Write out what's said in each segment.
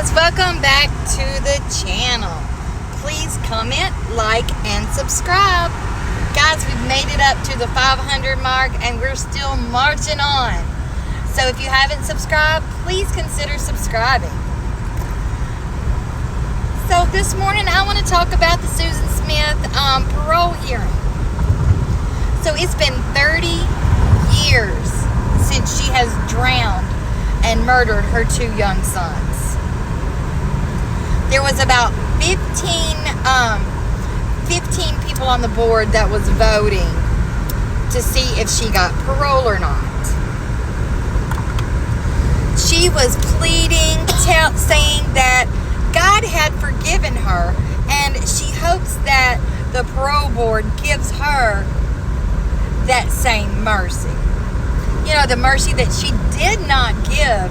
guys, welcome back to the channel. Please comment, like, and subscribe. Guys, we've made it up to the 500 mark and we're still marching on. So if you haven't subscribed, please consider subscribing. So this morning I want to talk about the Susan Smith parole hearing. So it's been 30 years since she has drowned and murdered her two young sons. There was about 15 people on the board that was voting to see if she got parole or not. She was pleading, saying that God had forgiven her and she hopes that the parole board gives her that same mercy. You know, the mercy that she did not give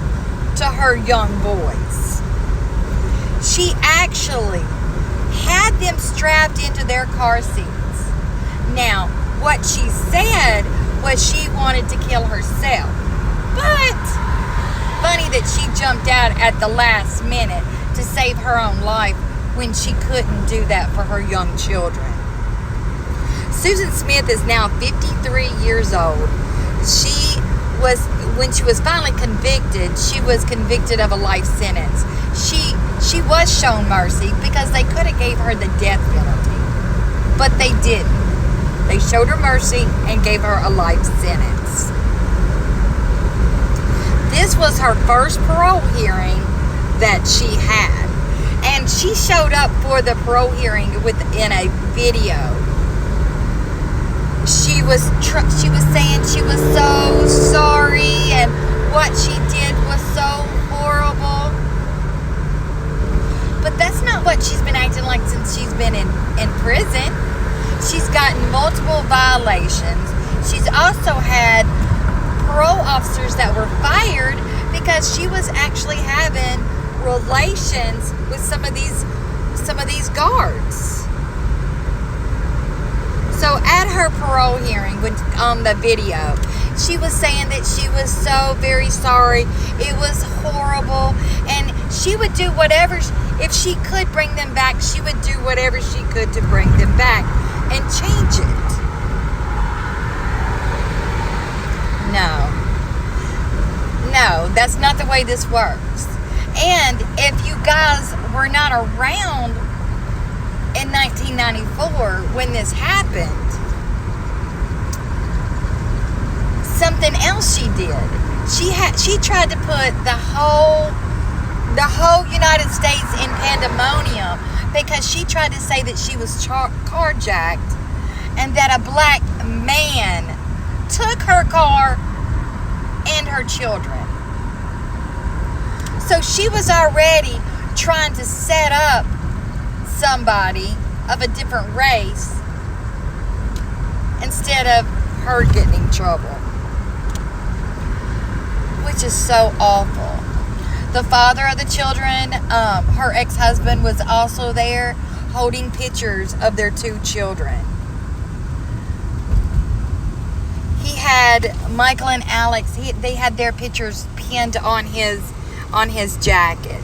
to her young boys. She actually had them strapped into their car seats. Now, what she said was she wanted to kill herself. But funny that she jumped out at the last minute to save her own life when she couldn't do that for her young children. Susan Smith is now 53 years old. When she was finally convicted, she was convicted of a life sentence. She was shown mercy because they could have gave her the death penalty, but they didn't. They showed her mercy and gave her a life sentence. This was her first parole hearing that she had, and she showed up for the parole hearing in a video. She was saying she was so sorry and what she did was so horrible. But that's not what she's been acting like since she's been in prison. She's gotten multiple violations. She's also had parole officers that were fired because she was actually having relations with some of these guards. So at her parole hearing, on the video, she was saying that she was so very sorry. It was horrible. And she would do whatever, if she could bring them back, she would do whatever she could to bring them back and change it. No, that's not the way this works. And if you guys were not around in 1994 when this happened, something else she did. She tried to put the whole United States in pandemonium because she tried to say that she was carjacked and that a black man took her car and her children. So she was already trying to set up somebody of a different race instead of her getting in trouble, which is so awful. The father of the children, her ex-husband, was also there holding pictures of their two children. He had Michael and Alex, they had their pictures pinned on his jacket.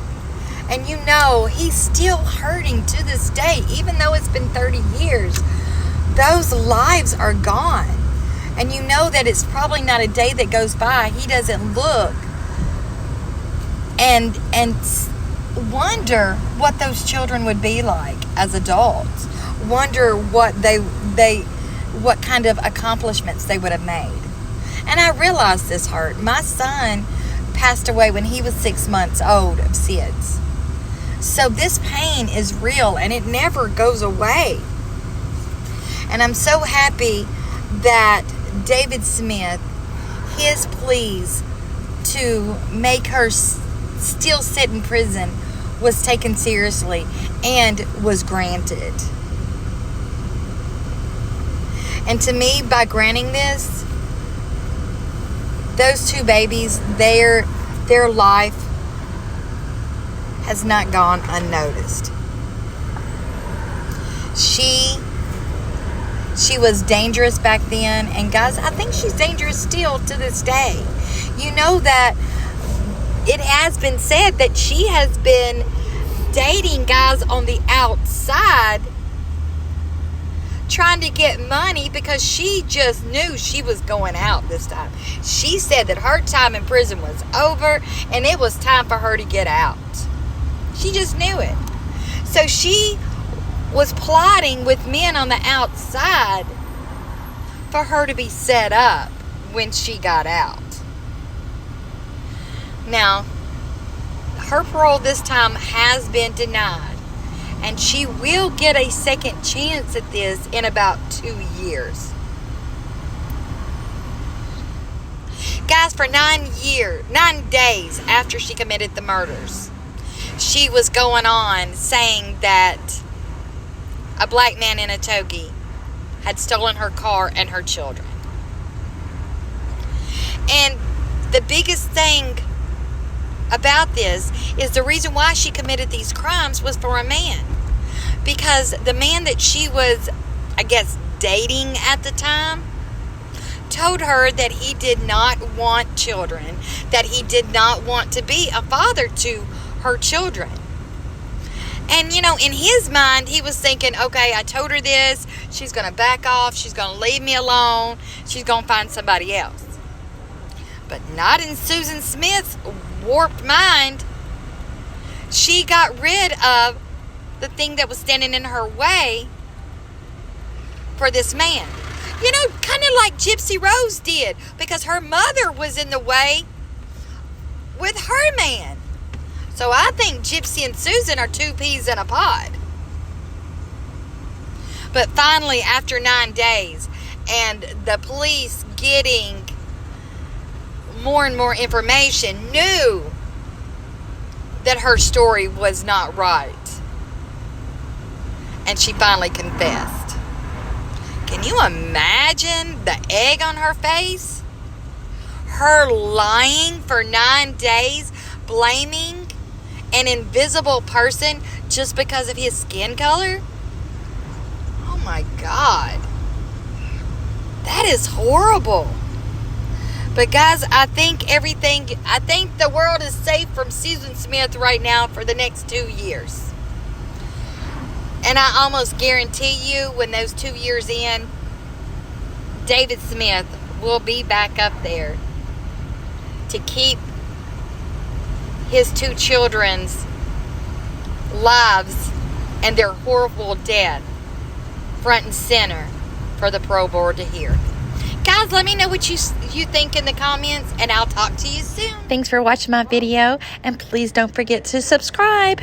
And you know, he's still hurting to this day, even though it's been 30 years. Those lives are gone. And you know that it's probably not a day that goes by he doesn't look and wonder what those children would be like as adults. Wonder what what kind of accomplishments they would have made. And I realize this hurt. My son passed away when he was 6 months old of SIDS. So this pain is real and it never goes away. And I'm so happy that David Smith, his pleas to make her still sit in prison was taken seriously and was granted. And to me, by granting this, those two babies, their life has not gone unnoticed. She was dangerous back then, and guys, I think she's dangerous still to this day. You know that it has been said that she has been dating guys on the outside trying to get money because she just knew she was going out this time. She said that her time in prison was over and it was time for her to get out. She just knew it. So she was plotting with men on the outside for her to be set up when she got out. Now, her parole this time has been denied. And she will get a second chance at this in about 2 years. Guys, for 9 days after she committed the murders, she was going on saying that a black man in a togie had stolen her car and her children. And the biggest thing about this is the reason why she committed these crimes was for a man. Because the man that she was, I guess, dating at the time told her that he did not want children, that he did not want to be a father to her children. And, you know, in his mind, he was thinking, okay, I told her this, she's going to back off, she's going to leave me alone, she's going to find somebody else. But not in Susan Smith's warped mind. She got rid of the thing that was standing in her way for this man. You know, kind of like Gypsy Rose did, because her mother was in the way with her man. So I think Gypsy and Susan are 2 peas in a pod. But finally, after 9 days, and the police getting more and more information, knew that her story was not right. And she finally confessed. Can you imagine the egg on her face? Her lying for 9 days, blaming an invisible person just because of his skin color? Oh my God. That is horrible. But guys, I think the world is safe from Susan Smith right now for the next 2 years. And I almost guarantee you when those 2 years in, David Smith will be back up there to keep his 2 children's lives and their horrible death front and center for the parole board to hear. Guys, let me know what you think in the comments, and I'll talk to you soon. Thanks for watching my video, and please don't forget to subscribe.